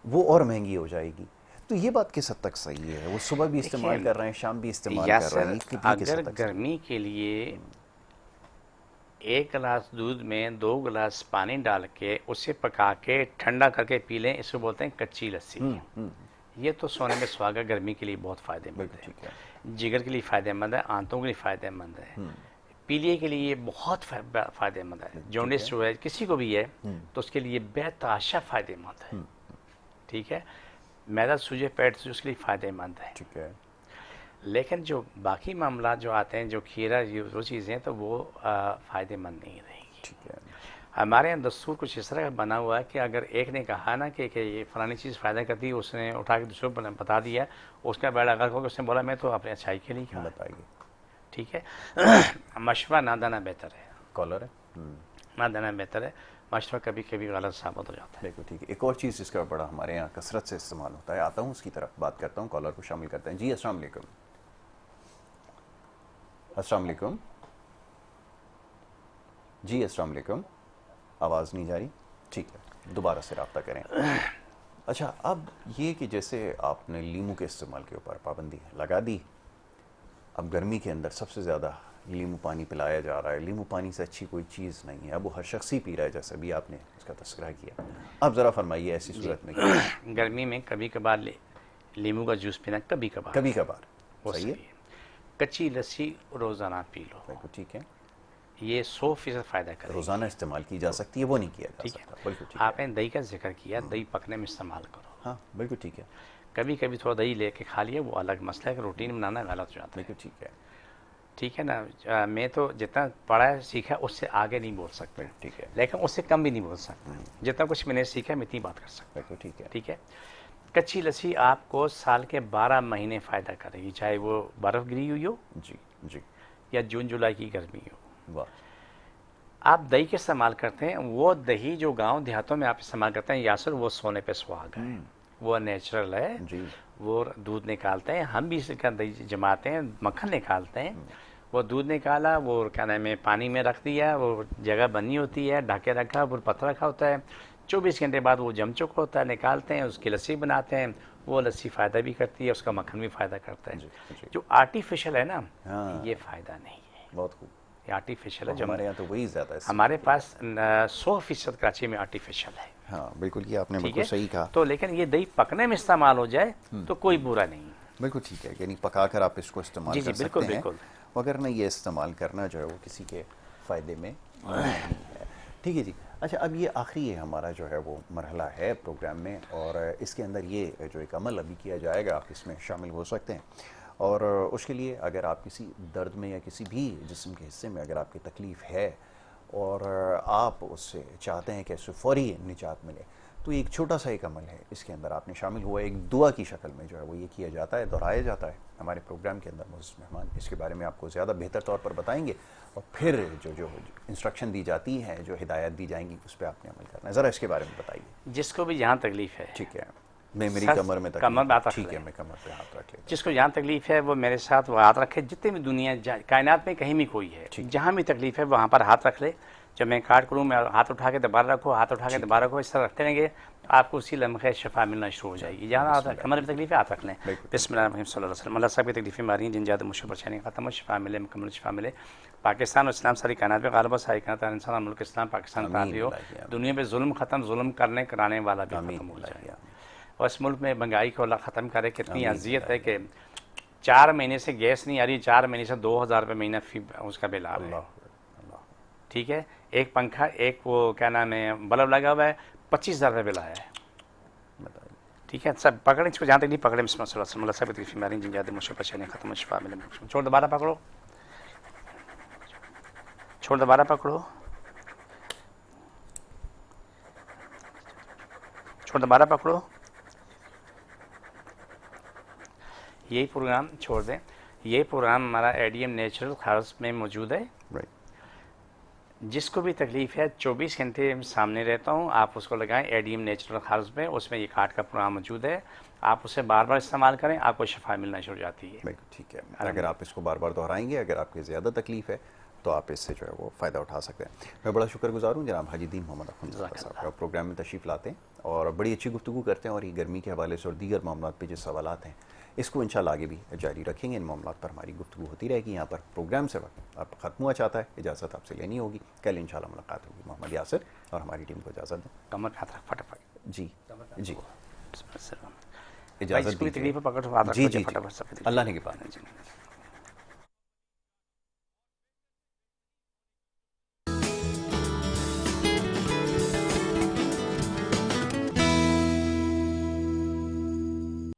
वो और महंगी हो जाएगी। तो ये बात किस हद तक सही है? वो सुबह भी इस्तेमाल कर रहे हैं, शाम भी इस्तेमाल कर रहे हैं, अगर गर्मी के लिए 1 गिलास दूध में 2 गिलास पानी डाल के उसे पका के ठंडा करके पी लें, इसको बोलते हैं कच्ची लस्सी। ये तो सोने में सुहागा, गर्मी के लिए बहुत फ़ायदेमंद है, जिगर के लिए फ़ायदेमंद है, आंतों के लिए फ़ायदेमंद है, पीलिए के लिए बहुत फ़ायदेमंद है। जॉन्डिस जो है किसी को भी है तो उसके लिए बेतहाशा फ़ायदेमंद है। ठीक है, मैदा सूजे पेट से उसके लिए फ़ायदेमंद है। ठीक है। लेकिन जो बाकी मामला जो आते हैं, जो खीरा, वो चीज़ें तो वो फ़ायदेमंद नहीं रहेंगी। ठीक है। हमारे यहाँ दस्तूर कुछ इस तरह का बना हुआ है कि अगर एक ने कहा ना कि ये फलानी चीज़ फ़ायदा करती है, उसने उठा के दूसरे को बता दिया, उसका बेड़ा अगर होगा, उसने बोला मैं तो अपने अच्छाई के लिए कहा। बताइए। ठीक है। मशवरा ना देना बेहतर है। कॉलर है। ना देना बेहतर है। मशवरा कभी कभी गलत साबित हो जाता है। बिल्कुल ठीक है। एक और चीज़ जिसका बड़ा हमारे यहाँ कसरत से इस्तेमाल होता है, आता हूँ उसकी तरफ बात करता हूँ, कॉलर को शामिल करते हैं। जी अस्सलाम वालेकुम। अस्सलाम वालेकुम जी। अस्सलाम वालेकुम। आवाज़ नहीं जा रही, ठीक है, दोबारा से रब्ता करें। अच्छा, अब ये कि जैसे आपने लीमू के इस्तेमाल के ऊपर पाबंदी लगा दी, अब गर्मी के अंदर सबसे ज़्यादा लीमू पानी पिलाया जा रहा है, लीमू पानी से अच्छी कोई चीज़ नहीं है, अब वो हर शख्स ही पी रहा है, जैसे भी आपने उसका तस्करा किया। अब ज़रा फरमाइए ऐसी सूरत में गर्मी में कभी कभार लीमू का जूस पीना, कभी कभार वो सही है। कच्ची लस्सी रोज़ाना पी लो, बिल्कुल ठीक है, ये 100% फ़ायदा करेगी। रोज़ाना इस्तेमाल की जा सकती है, वो नहीं किया जा सकता। बिल्कुल ठीक है। आपने दही का जिक्र किया, दही पकने में इस्तेमाल करो। हाँ बिल्कुल ठीक है। कभी कभी थोड़ा दही लेके खा लिया, वो अलग मसला है कि रूटीन बनाना गलत हो जाता है। बिल्कुल ठीक है। ठीक है ना। मैं तो जितना पढ़ा है सीखा उससे आगे नहीं बोल सकते, ठीक है, लेकिन उससे कम भी नहीं बोल सकता। जितना कुछ मैंने सीखा मैं इतनी बात कर सकता। बिल्कुल ठीक है। ठीक है। कच्ची लस्सी आपको साल के 12 महीने फ़ायदा करेगी, चाहे वो बर्फ़ गिरी हुई हो जी जी। या जून जुलाई की गर्मी हो। वाह। आप दही के इस्तेमाल करते हैं, वो दही जो गांव देहातों में आप इस्तेमाल करते हैं यासर, वो सोने पे सुहागा है, वो नेचुरल है जी। वो दूध निकालते हैं, हम भी इसका दही जमाते हैं, मक्खन निकालते हैं। वो दूध निकाला, वो क्या नाम है, पानी में रख दिया, वो जगह बनी होती है, ढके रखा, वो पत्थर रखा होता है, 24 घंटे बाद वो जम चुका होता है, निकालते हैं, उसकी लस्सी बनाते हैं। वो लस्सी फ़ायदा भी करती है, उसका मक्खन भी फ़ायदा करता है। जी, जी। जो आर्टिफिशियल है ना, हाँ। ये फ़ायदा नहीं है, बहुत खूब। ये आर्टिफिशियल है। जो हमारे यहाँ तो वही ज़्यादा है। हमारे पास 100% कराची में आर्टिफिशियल है। हाँ बिल्कुल, ये आपने ठीक बिल्कुल है, सही कहा। तो लेकिन ये दही पकने में इस्तेमाल हो जाए तो कोई बुरा नहीं। बिल्कुल ठीक है, यानी पकाकर आप इसको इस्तेमाल कर बिल्कुल, सकते हैं, बिल्कुल। मगर ना ये इस्तेमाल करना जो है वो किसी के फ़ायदे में नहीं है। ठीक है जी। अच्छा, अब ये आखिरी है हमारा जो है वो मरहला है प्रोग्राम में, और इसके अंदर ये जो एक अमल अभी किया जाएगा, आप इसमें शामिल हो सकते हैं। और उसके लिए अगर आप किसी दर्द में या किसी भी जिस्म के हिस्से में अगर आपकी तकलीफ़ है और आप उससे चाहते हैं कि उससे फ़ौरी निजात मिले, तो एक छोटा सा एक अमल है, इसके अंदर आपने शामिल हुआ, एक दुआ की शक्ल में जो है वो ये किया जाता है, दोहराया जाता है। हमारे प्रोग्राम के अंदर मुझसे मेहमान इसके बारे में आपको ज़्यादा बेहतर तौर पर बताएंगे, और फिर जो इंस्ट्रक्शन दी जाती है, जो हिदायत दी जाएंगी, उस पर आपने अमल करना है। ज़रा इसके बारे में बताइए। जिसको भी जहाँ तकलीफ़ है, ठीक है, मैं मेरी कमर में कमर में हाथ रख ठीक है, ले। मैं कमर पे हाथ रख लेता जिसको जहाँ तकलीफ़ है वो मेरे साथ वो हाथ रखे। जितने भी दुनिया कायनात में कहीं भी कोई है, ठीक। जहाँ भी तकलीफ़ है वहाँ पर हाथ रख ले। जब मैं कार्ड करूँ, मैं हाथ उठा के दोबारा रखो, हाथ उठा के दोबारा रखो, इस तरह रखते रहेंगे, आपको उसी लम्हे शफा मिलना शुरू हो जाएगी। जहाँ कमर में तकलीफ है हाथ रख लें। बिस्मिल्लाहिर्रहमानिर्रहीम सल्लल्लाहु अलैहि वसल्लम। अल्लाह सब की तकलीफ़ें मारी हैं, जिन ज़्यादा मुश्किल परेशानी ख़त्म हो, शफा मिले, मुकम्मल शफा मिले। पाकिस्तान और इस्लाम सारी कायनात पे गालिब हो, सारी कायनात इंसान मुल्क इस्लाम पाकिस्तान ताबी हो, दुनिया में जुल्म ख़त्म, जुल्म करने कराने वाला भी ख़त्म हो जाए, और इस मुल्क में महंगाई को अल्लाह ख़त्म करे। कितनी अजियत है कि 4 महीने से गैस नहीं आ रही, 4 महीने से 2000 रुपये महीना फी उसका बिल आ रहा है। ठीक है, एक पंखा, एक वो क्या नाम है बल्ब लगा हुआ है, 25,000 रुपये बिल आया है। ठीक है, सब पकड़े इसको, जहाँ तक नहीं पकड़े सब तकलीफ मारी, जिन ज़्यादा मुश्किल परेशानी ख़त्म शफा मिले। छोड़ दोबारा पकड़ो, छोड़ दोबारा पकड़ो, छोड़ दोबारा पकड़ो। यही प्रोग्राम छोड़ दें। ये प्रोग्राम हमारा एडीएम नेचुरल हाउस में मौजूद है। जिसको भी तकलीफ़ है 24 घंटे सामने रहता हूँ, आप उसको लगाएं एडीएम नेचुरल हाउस में, उसमें ये कार्ड का प्रोग्राम मौजूद है। आप उसे बार बार इस्तेमाल करें, आपको शफा मिलना शुरू हो जाती है। बिल्कुल ठीक है। अगर आप इसको बार बार दोहराएंगे, अगर आपकी ज़्यादा तकलीफ़ है, तो आप इससे जो है वो फ़ायदा उठा सकते हैं। मैं बड़ा शुक्रगुजार हूँ जनाब हाजी दीन मोहम्मद अख्तर साहब का, प्रोग्राम में तशरीफ़ लाते हैं और बड़ी अच्छी गुफ्तगू करते हैं, और ये गर्मी के हवाले से और दीगर मामलात पे जो सवालात हैं, इसको इंशाल्लाह आगे भी जारी रखेंगे। इन मामलात पर हमारी गुफ्तगू होती रहेगी। यहाँ पर प्रोग्राम से वक्त अब ख़त्म हुआ चाहता है, इजाज़त आपसे लेनी होगी। कल इंशाल्लाह मुलाकात होगी। मोहम्मद यासिर और हमारी टीम को इजाज़त दें। कमर हाथ फटाफट जी जी, इजाज़त इजाज़त दीजिए। जी जी, अल्लाह ने की बात।